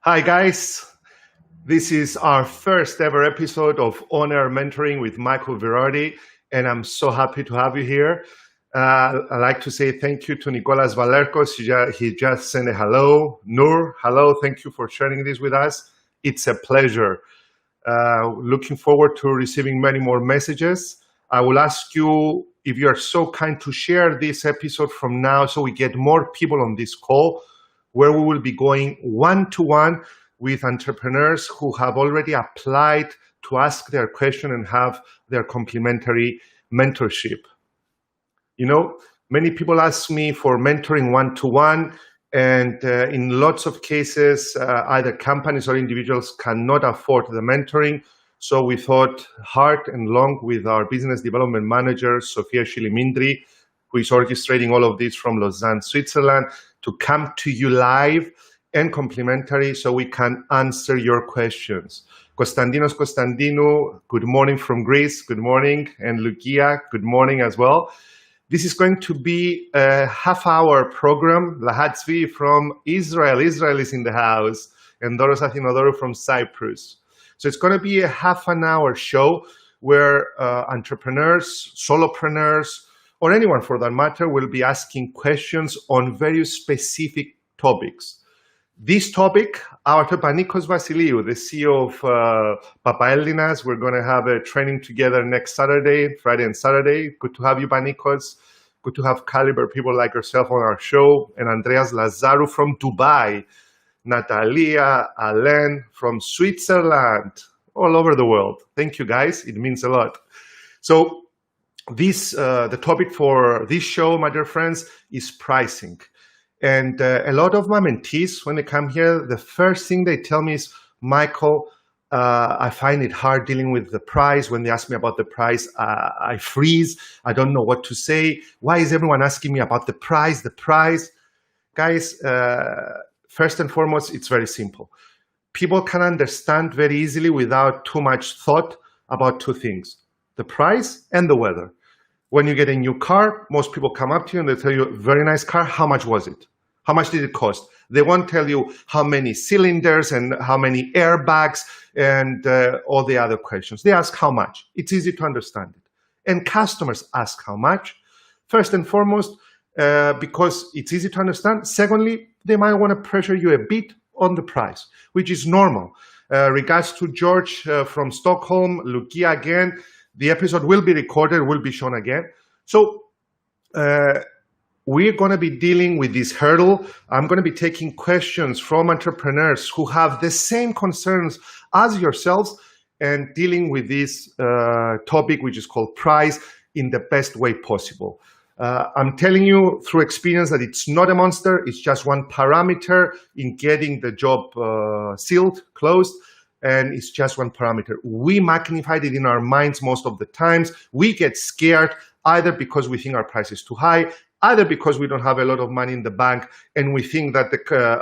Hi guys, this is our first ever episode of On Air Mentoring with Michael Virardi, and I'm so happy to have you here. I'd like to say thank you to Nicolas Valercos. He just sent a hello. Nur, hello, thank you for sharing this with us. It's a pleasure. Looking forward to receiving many more messages. I will ask you if you are so kind to share this episode from now so we get more people on this call, where we will be going one-to-one with entrepreneurs who have already applied to ask their question and have their complimentary mentorship. You know, many people ask me for mentoring one-to-one, and in lots of cases, either companies or individuals cannot afford the mentoring. So we thought hard and long with our business development manager, Sofia Shilimindri, who is orchestrating all of this from Lausanne, Switzerland, to come to you live and complimentary so we can answer your questions. Konstantinos Konstantinou, good morning from Greece, good morning. And Lukia, good morning as well. This is going to be a half-hour program. Lahatzvi from Israel. Israel is in the house. And Doros Athinodorou from Cyprus. So it's going to be a half-an-hour show where entrepreneurs, solopreneurs, or anyone for that matter will be asking questions on very specific topics. This topic, our Panikos Vasiliou, the CEO of Papaelinas, we're going to have a training together next Saturday, Friday and Saturday. Good to have you, Panikos. Good to have caliber people like yourself on our show. And Andreas Lazarou from Dubai. Natalia, Alain from Switzerland, all over the world. Thank you, guys. It means a lot. So the topic for this show, my dear friends, is pricing. And a lot of my mentees, when they come here, the first thing they tell me is, Michael, I find it hard dealing with the price. When they ask me about the price, I freeze. I don't know what to say. Why is everyone asking me about the price? Guys, first and foremost, it's very simple. People can understand very easily without too much thought about two things, the price and the weather. When you get a new car, most people come up to you and they tell you, very nice car, how much was it? How much did it cost? They won't tell you how many cylinders and how many airbags and all the other questions. They ask how much. It's easy to understand it. And customers ask how much. First and foremost, because it's easy to understand. Secondly, they might want to pressure you a bit on the price, which is normal. Regards to George from Stockholm, Lukia again, the episode will be recorded, will be shown again. So we're going to be dealing with this hurdle. I'm going to be taking questions from entrepreneurs who have the same concerns as yourselves and dealing with this topic, which is called price, in the best way possible. I'm telling you through experience that it's not a monster. It's just one parameter in getting the job sealed, closed, and it's just one parameter. We magnified it in our minds most of the times. We get scared either because we think our price is too high, either because we don't have a lot of money in the bank and we think that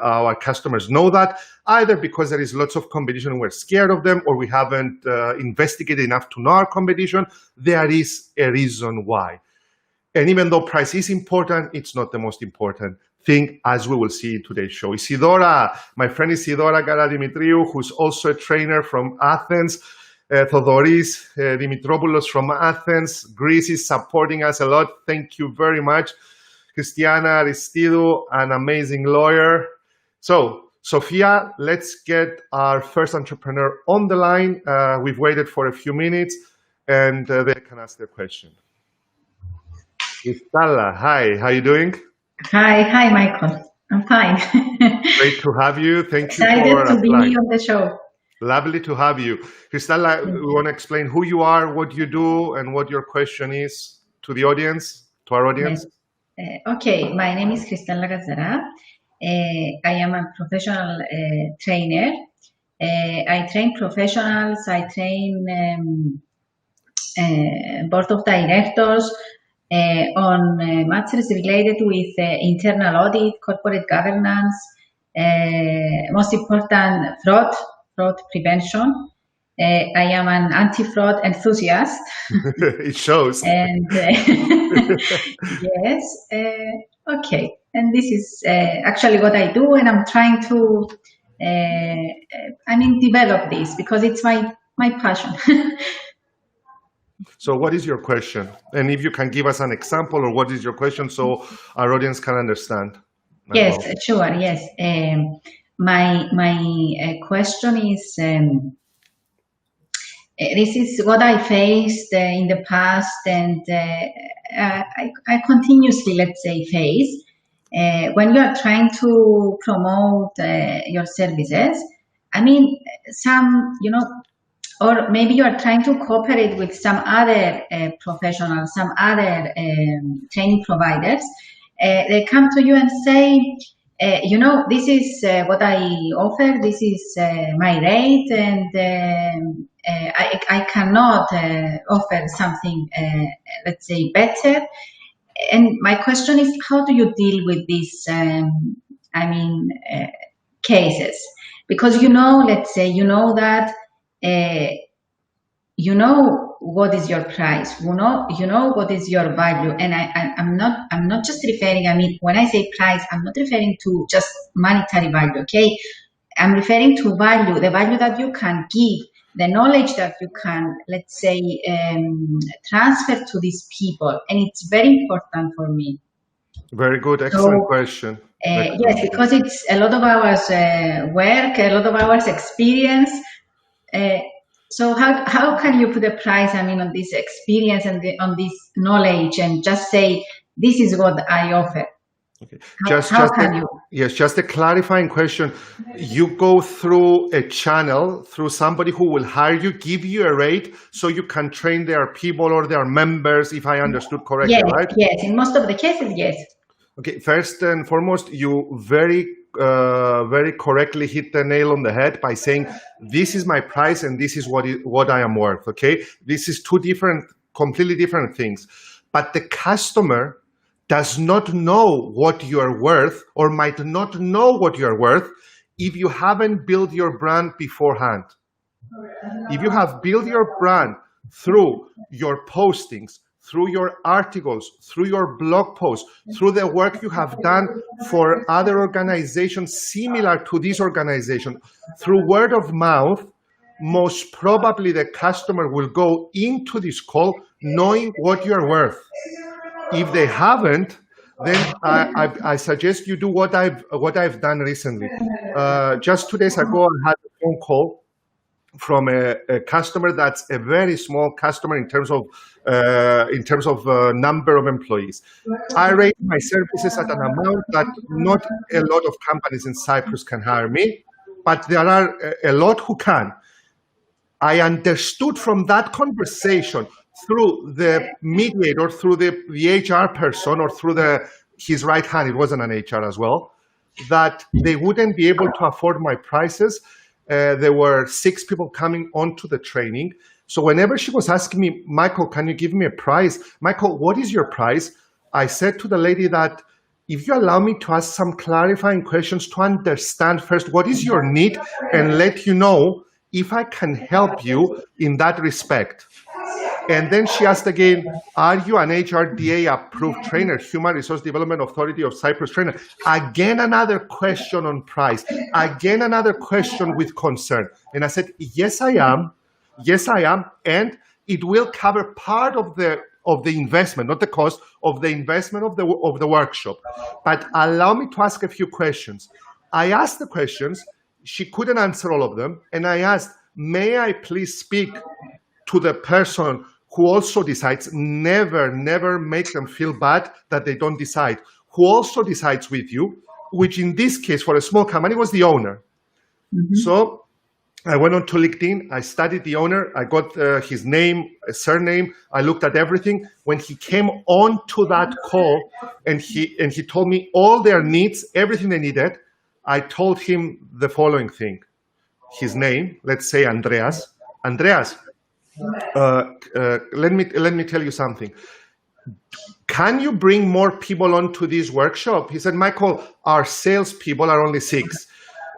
our customers know that, either because there is lots of competition and we're scared of them, or we haven't investigated enough to know our competition. There is a reason why. And even though price is important, it's not the most important thing, as we will see in today's show. Isidora, my friend Isidora Garadimitriou, who's also a trainer from Athens. Thodoris Dimitropoulos from Athens. Greece is supporting us a lot. Thank you very much. Christiana Aristidou, an amazing lawyer. So, Sofia, let's get our first entrepreneur on the line. We've waited for a few minutes, and they can ask their question. Istala, hi, how are you doing? Hi, Michael. I'm fine. Great to have you. Thank you for excited to be applying. on the show. Lovely to have you. Cristela, we want to explain who you are, what you do, and what your question is to the audience, to our audience. Okay, my name is Cristela Gazzara. I am a professional trainer. I train professionals. I train board of directors on matters related with internal audit, corporate governance, most important, fraud prevention. I am an anti-fraud enthusiast. It shows. And yes, okay. And this is actually what I do, and I'm trying to develop this because it's my passion. So what is your question? And if you can give us an example, or what is your question so our audience can understand? Yes, sure. Yes. My question is, this is what I faced in the past, and I continuously, let's say, face when you are trying to promote your services. Or maybe you are trying to cooperate with some other professionals, some other training providers. They come to you and say, this is what I offer, this is my rate, and I cannot offer something, let's say, better. And my question is, how do you deal with these, cases? Because, let's say, that you know what is your price, you know what is your value, and I'm not just referring. When I say price, I'm not referring to just monetary value. Okay, I'm referring to value, the value that you can give, the knowledge that you can, let's say, transfer to these people, and it's very important for me. Very good, excellent question. Yes, because it's a lot of hours work, a lot of hours experience. So how can you put a price, on this experience and on this knowledge, and just say, this is what I offer? Okay. Just a clarifying question. You go through a channel, through somebody who will hire you, give you a rate, so you can train their people or their members, if I understood correctly, yes, right? Yes, in most of the cases, yes. Okay, first and foremost, you very correctly hit the nail on the head by saying, this is my price and this is what I am worth, okay? This is two completely different things. But the customer does not know what you are worth, or might not know what you are worth, if you haven't built your brand beforehand. If you have built your brand through your postings, through your articles, through your blog posts, through the work you have done for other organizations similar to this organization, through word of mouth, most probably the customer will go into this call knowing what you are worth. If they haven't, then I suggest you do what I've done recently. Just 2 days ago, I had a phone call from a customer that's a very small customer in terms of number of employees. I rate my services at an amount that not a lot of companies in Cyprus can hire me, but there are a lot who can. I understood from that conversation, through the mediator, through the HR person, or through his right hand, it wasn't an HR as well, that they wouldn't be able to afford my prices. There were 6 people coming onto the training. So whenever she was asking me, Michael, can you give me a price? Michael, what is your price? I said to the lady that, if you allow me to ask some clarifying questions to understand first what is your need, and let you know if I can help you in that respect. And then she asked again, are you an HRDA approved trainer, Human Resource Development Authority of Cyprus trainer? Again, another question on price. Again, another question with concern. And I said, yes, I am. Yes, I am. And it will cover part of the investment, not the cost of the investment of the workshop. But allow me to ask a few questions. I asked the questions. She couldn't answer all of them. And I asked, may I please speak to the person who also decides? Never make them feel bad that they don't decide. Who also decides with you, which in this case, for a small company, was the owner. Mm-hmm. So I went on to LinkedIn. I studied the owner. I got his name, surname. I looked at everything. When he came on to that call and he told me all their needs, everything they needed, I told him the following thing. His name, let's say Andreas. Andreas, let me tell you something. Can you bring more people onto this workshop? He said, Michael, our salespeople are only 6,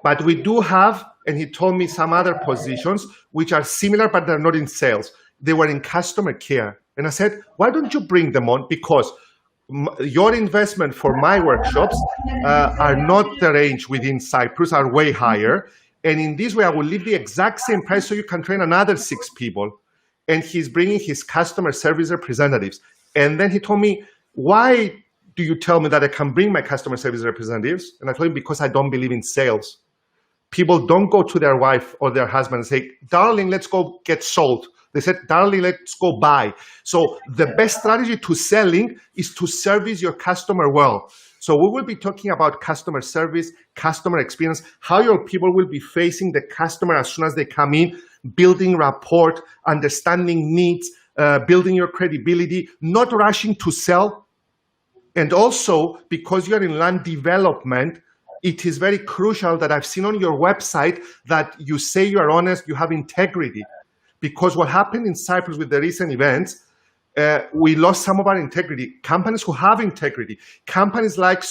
but we do have, and he told me some other positions which are similar, but they're not in sales. They were in customer care. And I said, why don't you bring them on? Because your investment for my workshops are not arranged within Cyprus, are way higher. And in this way, I will leave the exact same price so you can train another 6 people. And he's bringing his customer service representatives. And then he told me, why do you tell me that I can bring my customer service representatives? And I told him, because I don't believe in sales. People don't go to their wife or their husband and say, darling, let's go get sold. They said, darling, let's go buy. So the best strategy to selling is to service your customer well. So we will be talking about customer service, customer experience, how your people will be facing the customer as soon as they come in, building rapport, understanding needs, building your credibility, not rushing to sell. And also, because you're in land development, it is very crucial that I've seen on your website that you say you are honest, you have integrity. Because what happened in Cyprus with the recent events, we lost some of our integrity. Companies who have integrity, companies like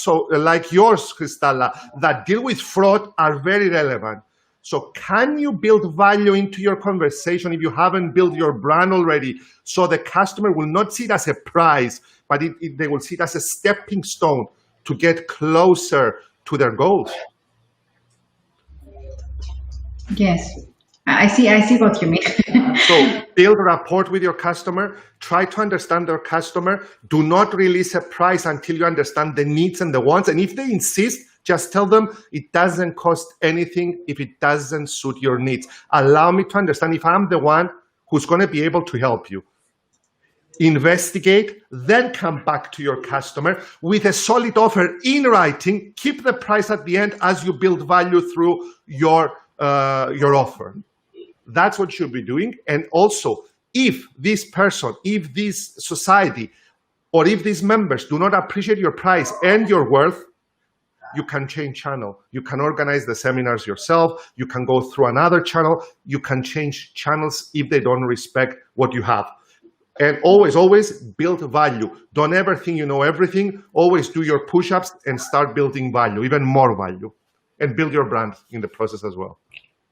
yours, Kristalla, that deal with fraud are very relevant. So can you build value into your conversation if you haven't built your brand already, so the customer will not see it as a prize, but they will see it as a stepping stone to get closer to their goals? Yes. I see what you mean. So build rapport with your customer. Try to understand their customer. Do not release a price until you understand the needs and the wants. And if they insist, just tell them it doesn't cost anything if it doesn't suit your needs. Allow me to understand if I'm the one who's going to be able to help you. Investigate, then come back to your customer with a solid offer in writing. Keep the price at the end as you build value through your offer. That's what you should be doing. And also, if this person, if this society, or if these members do not appreciate your price and your worth, you can change channel. You can organize the seminars yourself. You can go through another channel. You can change channels if they don't respect what you have. And always build value. Don't ever think you know everything. Always do your push-ups and start building value, even more value, and build your brand in the process as well.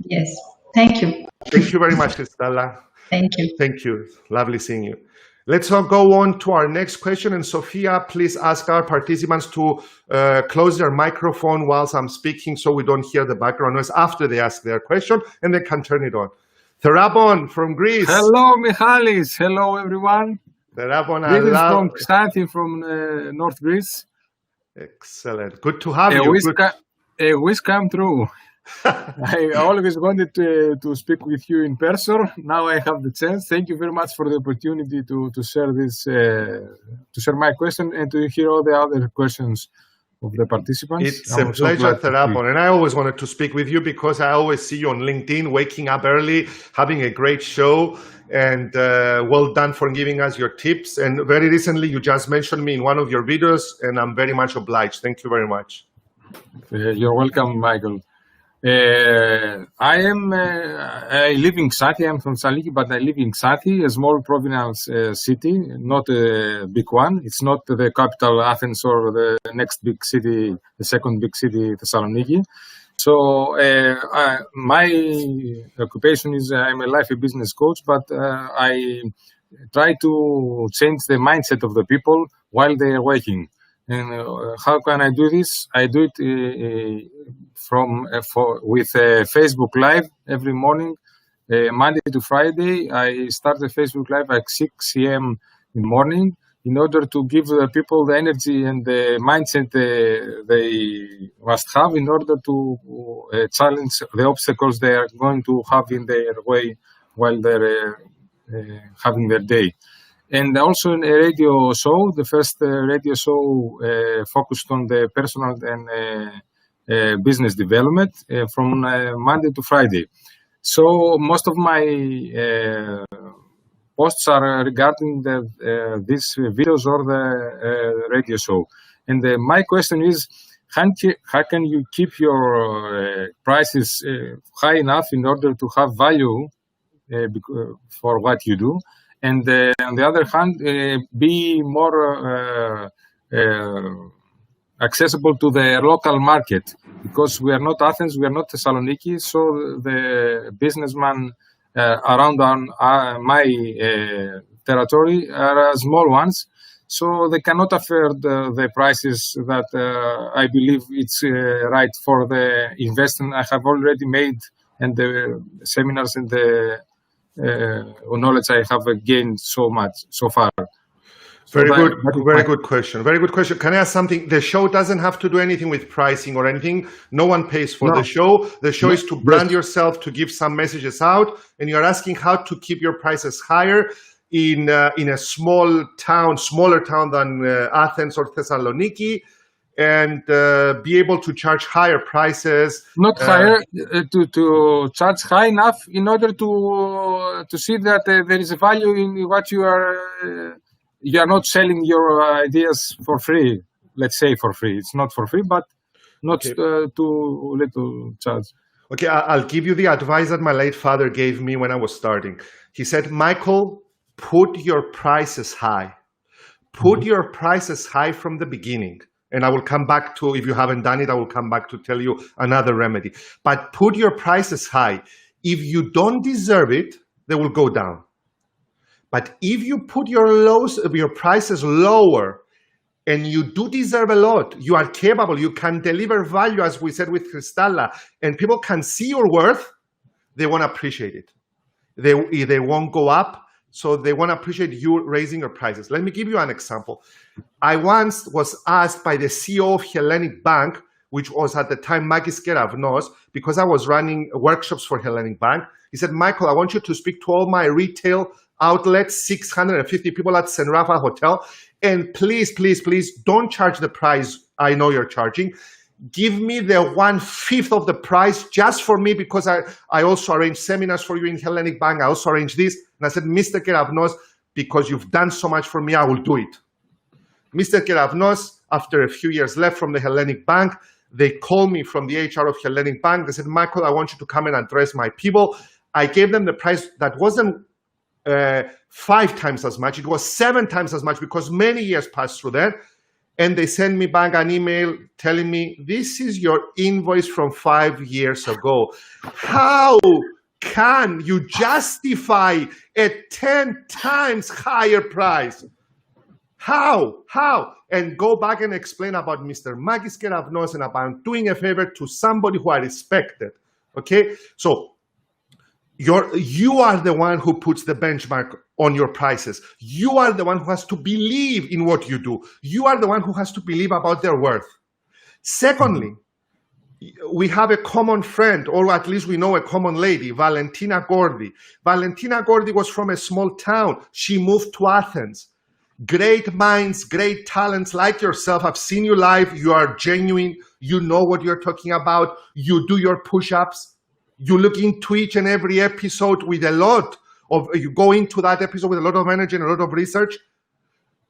Yes. Thank you. Thank you very much, Kristalla. Thank you. Thank you. Lovely seeing you. Let's now go on to our next question. And Sophia, please ask our participants to close their microphone whilst I'm speaking so we don't hear the background noise after they ask their question, and they can turn it on. Therabon from Greece. Hello, Michalis. Hello, everyone. Therabon, this is from Xanthi, from North Greece. Excellent. Good to have you. A wish come true. I always wanted to speak with you in person. Now I have the chance. Thank you very much for the opportunity to share this, to share my question and to hear all the other questions of the participants. It's a pleasure, Therabon. And I always wanted to speak with you because I always see you on LinkedIn, waking up early, having a great show. And well done for giving us your tips. And very recently, you just mentioned me in one of your videos, and I'm very much obliged. Thank you very much. You're welcome, Michael. I live in Xanthi. I'm from Saliki, but I live in Xanthi, a small province city, not a big one. It's not the capital Athens or the next big city, the second big city, Thessaloniki. So my occupation is I'm a life and business coach, but I try to change the mindset of the people while they are working. And how can I do this? I do it with Facebook Live every morning, Monday to Friday. I start the Facebook Live at 6 a.m. in the morning in order to give the people the energy and the mindset they must have in order to challenge the obstacles they are going to have in their way while they're having their day. And also in a radio show, the first radio show focused on the personal and business development from Monday to Friday. So most of my posts are regarding these videos or the radio show. And my question is, how can you keep your prices high enough in order to have value for what you do? And on the other hand, be more accessible to the local market, because we are not Athens, we are not Thessaloniki, so the businessmen around my territory are small ones. so they cannot afford the prices that I believe it's right for the investment I have already made and the seminars and the knowledge I have gained so much so far. So very good question. Very good question. Can I ask something? The show doesn't have to do anything with pricing or anything. No one pays for the show. The show is to brand yourself, to give some messages out, and you're asking how to keep your prices higher in a smaller town than Athens or Thessaloniki, and be able to charge higher prices. Not higher, to charge high enough in order to see that there is a value in what you are. You are not selling your ideas for free. Let's say for free. It's not for free, but not too little charge. Okay, I'll give you the advice that my late father gave me when I was starting. He said, Michael, put your prices high. Put your prices high from the beginning. And I will come back to, if you haven't done it, I will come back to tell you another remedy. But put your prices high. If you don't deserve it, they will go down. But if you put your prices lower, and you do deserve a lot, you are capable, you can deliver value, as we said with Kristalla, and people can see your worth, they won't appreciate it. They won't go up, so they won't appreciate you raising your prices. Let me give you an example. I once was asked by the CEO of Hellenic Bank, which was at the time Magis Keravnos, because I was running workshops for Hellenic Bank. He said, Michael, I want you to speak to all my retail outlets, 650 people at St. Rafa Hotel. And please, please, please don't charge the price I know you're charging. Give me the 1/5 of the price just for me, because I also arrange seminars for you in Hellenic Bank. I also arrange this. And I said, Mr. Keravnos, because you've done so much for me, I will do it. Mr. Keravnos, after a few years left from the Hellenic Bank, they called me from the HR of Hellenic Bank. They said, Michael, I want you to come and address my people. I gave them the price that wasn't 5 times as much. It was 7 times as much, because many years passed through that. And they sent me back an email telling me, this is your invoice from 5 years ago. How can you justify a 10 times higher price? How? And go back and explain about Mr. Magis Keravnos and about doing a favor to somebody who I respected. Okay? So you are the one who puts the benchmark on your prices. You are the one who has to believe in what you do. You are the one who has to believe about their worth. Secondly, we have a common friend, or at least we know a common lady, Valentina Gordi. Valentina Gordi was from a small town. She moved to Athens. Great minds, great talents like yourself. I've seen you live. You are genuine. You know what you're talking about. You do your push-ups. You look into each and every episode with a lot of, you go into that episode with a lot of energy and a lot of research,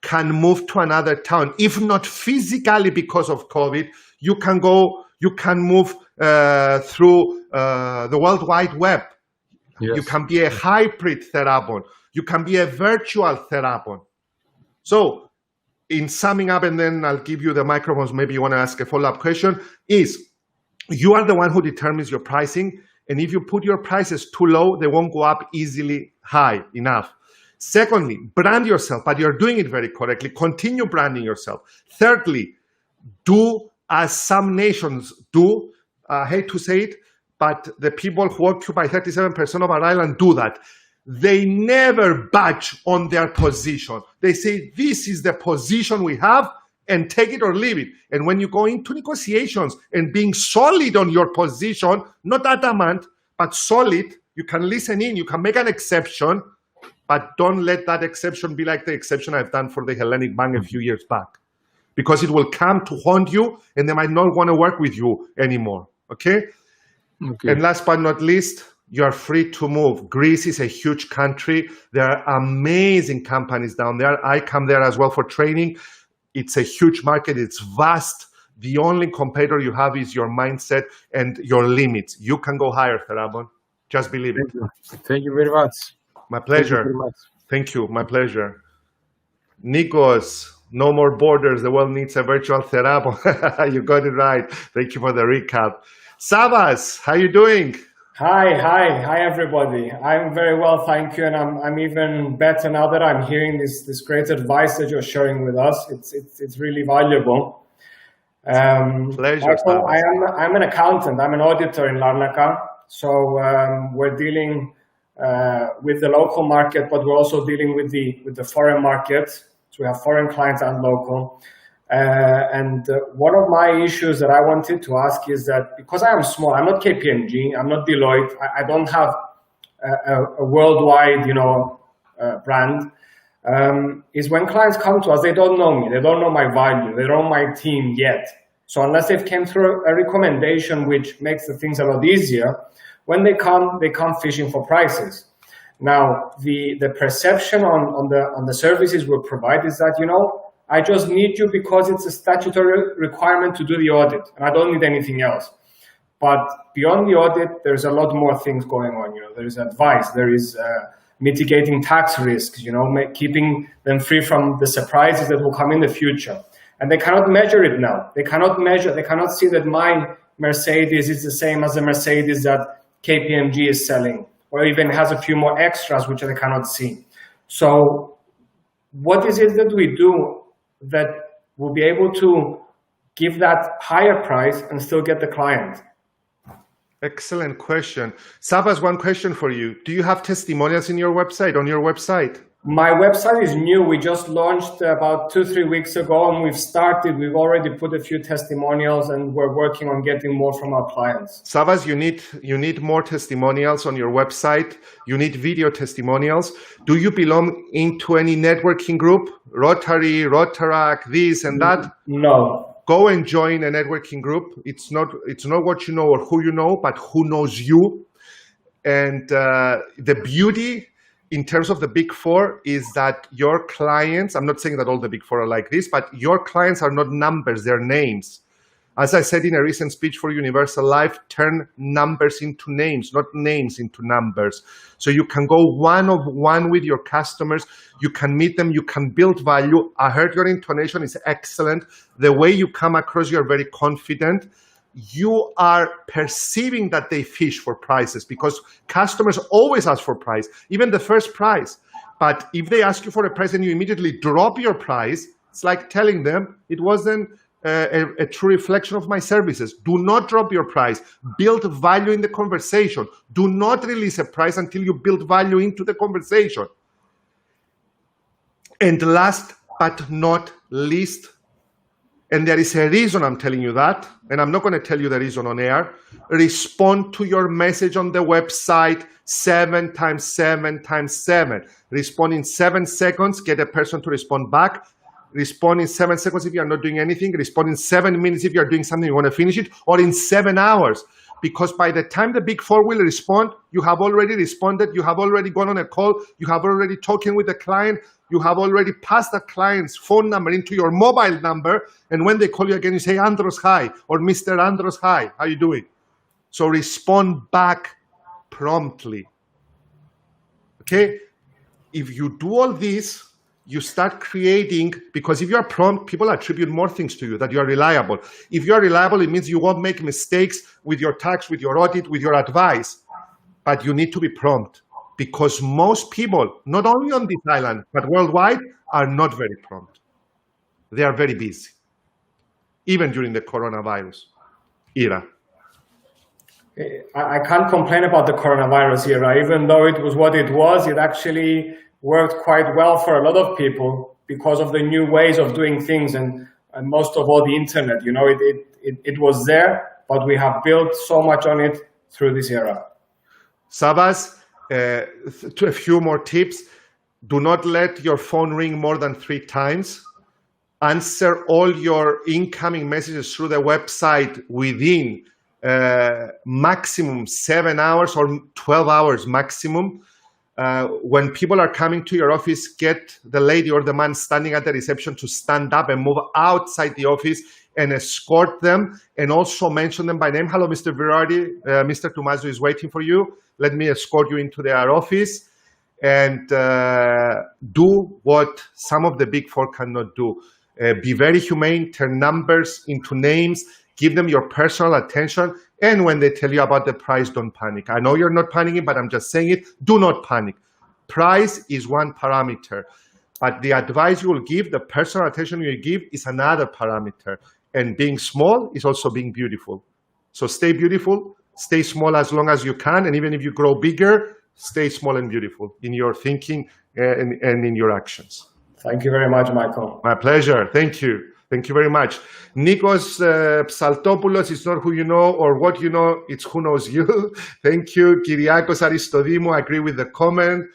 can move to another town. If not physically because of COVID, you can move through the World Wide Web. Yes. You can be a hybrid therapon. You can be a virtual therapon. So in summing up, and then I'll give you the microphones, maybe you want to ask a follow-up question, is you are the one who determines your pricing. And if you put your prices too low, they won't go up easily high enough. Secondly, brand yourself, but you're doing it very correctly. Continue branding yourself. Thirdly, do as some nations do. I hate to say it, but the people who occupy 37% of our island do that. They never budge on their position. They say, this is the position we have, and take it or leave it. And when you go into negotiations and being solid on your position, not adamant, but solid, you can listen in, you can make an exception, but don't let that exception be like the exception I've done for the Hellenic Bank a few years back. Because it will come to haunt you, and they might not want to work with you anymore, okay? And last but not least, you are free to move. Greece is a huge country. There are amazing companies down there. I come there as well for training. It's a huge market. It's vast. The only competitor you have is your mindset and your limits. You can go higher, Therabon. Just believe it. Thank you very much. My pleasure. Thank you. My pleasure. Nikos, no more borders. The world needs a virtual Therabon. You got it right. Thank you for the recap. Savas, how you doing? Hi, everybody. I'm very well, thank you, and I'm even better now that I'm hearing this great advice that you're sharing with us. It's really valuable. Pleasure, Michael, Sabas. I'm an accountant. I'm an auditor in Larnaca. So we're dealing with the local market, but we're also dealing with the foreign market. So we have foreign clients and local. And one of my issues that I wanted to ask is that because I am small, I'm not KPMG, I'm not Deloitte, I don't have a worldwide, brand. Is when clients come to us, they don't know me, they don't know my value, they don't know my team yet. So unless they've came through a recommendation which makes the things a lot easier, when they come fishing for prices. Now, the perception on the services we provide is that, I just need you because it's a statutory requirement to do the audit, and I don't need anything else. But beyond the audit, there's a lot more things going on. There is advice, there is mitigating tax risks, keeping them free from the surprises that will come in the future. And they cannot measure it now. They cannot see that my Mercedes is the same as the Mercedes that KPMG is selling, or even has a few more extras which they cannot see. So what is it that we do that will be able to give that higher price and still get the client? Excellent question. Sabas, one question for you. Do you have testimonials on your website? My website is new. We just launched about 2-3 weeks ago, and we've already put a few testimonials, and we're working on getting more from our clients. Sabas, you need more testimonials on your website. You need video testimonials. Do you belong into any networking group? Rotary, Rotaract, this and that? No. Go and join a networking group. It's not what you know or who you know, but who knows you. And the beauty in terms of the Big Four is that your clients, I'm not saying that all the Big Four are like this, but your clients are not numbers, they're names. As I said in a recent speech for Universal Life, turn numbers into names, not names into numbers. So you can go one-on-one with your customers, you can meet them, you can build value. I heard your intonation is excellent. The way you come across, you're very confident. You are perceiving that they fish for prices because customers always ask for price, even the first price. But if they ask you for a price and you immediately drop your price, it's like telling them it wasn't a true reflection of my services. Do not drop your price. Build value in the conversation. Do not release a price until you build value into the conversation. And last but not least, and there is a reason I'm telling you that, and I'm not going to tell you the reason on air, respond to your message on the website 7 times 7 times 7. Respond in 7 seconds, get a person to respond back. Respond in 7 seconds if you are not doing anything. Respond in 7 minutes if you are doing something, you want to finish it, or in 7 hours. Because by the time the Big Four will respond, you have already responded, you have already gone on a call, you have already talking with the client, you have already passed the client's phone number into your mobile number, and when they call you again, you say, Andros, hi, or Mr. Andros, hi, how you doing? So respond back promptly. Okay? If you do all this, you start creating, because if you are prompt, people attribute more things to you, that you are reliable. If you are reliable, it means you won't make mistakes with your tax, with your audit, with your advice. But you need to be prompt, because most people, not only on this island, but worldwide, are not very prompt. They are very busy, even during the coronavirus era. I can't complain about the coronavirus era. Even though it was what it was, it actually worked quite well for a lot of people because of the new ways of doing things and most of all the internet. It was there, but we have built so much on it through this era. Sabas, a few more tips. Do not let your phone ring more than 3 times. Answer all your incoming messages through the website within maximum 7 hours or 12 hours maximum. When people are coming to your office, get the lady or the man standing at the reception to stand up and move outside the office and escort them, and also mention them by name. Hello, Mr. Virardi, Mr. Tomaso is waiting for you. Let me escort you into their office, and do what some of the Big Four cannot do. Be very humane, turn numbers into names, Give them your personal attention. And when they tell you about the price, don't panic. I know you're not panicking, but I'm just saying it. Do not panic. Price is one parameter, but the advice you will give, the personal attention you give is another parameter. And being small is also being beautiful. So stay beautiful, stay small as long as you can. And even if you grow bigger, stay small and beautiful in your thinking and in your actions. Thank you very much, Michael. My pleasure. Thank you. Thank you very much. Nikos Psaltopoulos is not who you know or what you know, it's who knows you. Thank you. Kyriakos Aristodimou, I agree with the comment.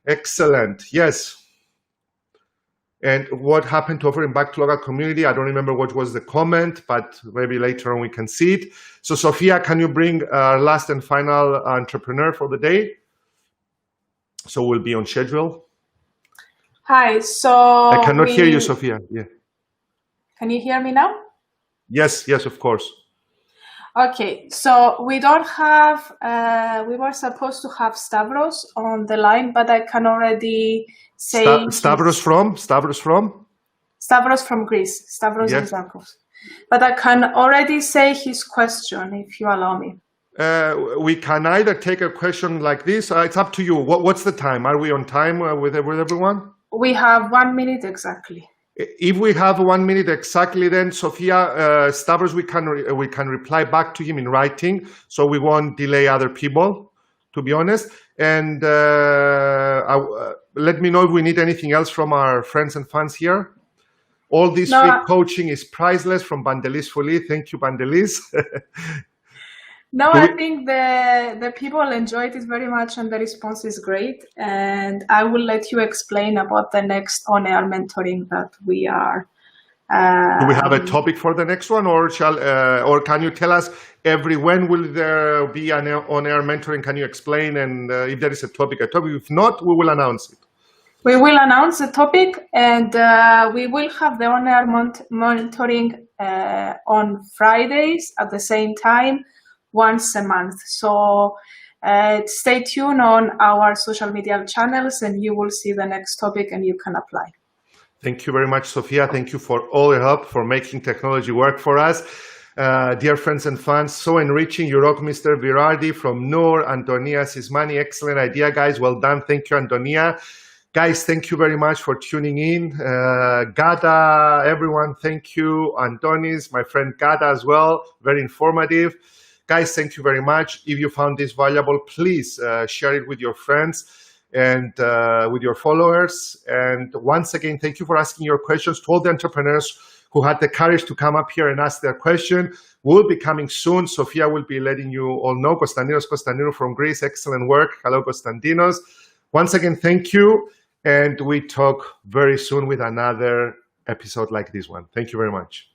Excellent. Yes. And what happened to offering back to local community? I don't remember what was the comment, but maybe later on we can see it. So Sophia, can you bring our last and final entrepreneur for the day? So we'll be on schedule. Hi, so I cannot hear you, Sophia. Yeah. Can you hear me now? Yes, yes, of course. Okay, so we don't have, we were supposed to have Stavros on the line, but I can already say... Stavros from? Stavros from? Stavros from Greece, Stavros Yes. Rizakos. But I can already say his question, if you allow me. We can either take a question like this. It's up to you. What's the time? Are we on time with everyone? We have 1 minute exactly. If we have 1 minute exactly, then Sophia, Stavros, we can reply back to him in writing, so we won't delay other people, to be honest. And let me know if we need anything else from our friends and fans here. All this free coaching is priceless from Bandelis Foli. Thank you, Bandelis. No, I think the people enjoyed it very much and the response is great. And I will let you explain about the next on-air mentoring that we are. Do we have a topic for the next one, or or can you tell us when will there be an on-air mentoring? Can you explain? And if there is a topic. If not, we will announce it. We will announce the topic, and we will have the on-air mentoring on Fridays at the same time, once a month. So stay tuned on our social media channels and you will see the next topic and you can apply. Thank you very much, Sophia. Thank you for all your help for making technology work for us. Dear friends and fans, so enriching. You rock, Mr. Virardi from Noor, Antonia Sismani. Excellent idea, guys. Well done. Thank you, Antonia. Guys, thank you very much for tuning in. Gada, everyone, thank you. Antonis, my friend Gada as well. Very informative. Guys, thank you very much. If you found this valuable, please share it with your friends and with your followers. And once again, thank you for asking your questions to all the entrepreneurs who had the courage to come up here and ask their question. We'll be coming soon. Sophia will be letting you all know. Konstantinos from Greece, excellent work. Hello, Konstantinos. Once again, thank you. And we talk very soon with another episode like this one. Thank you very much.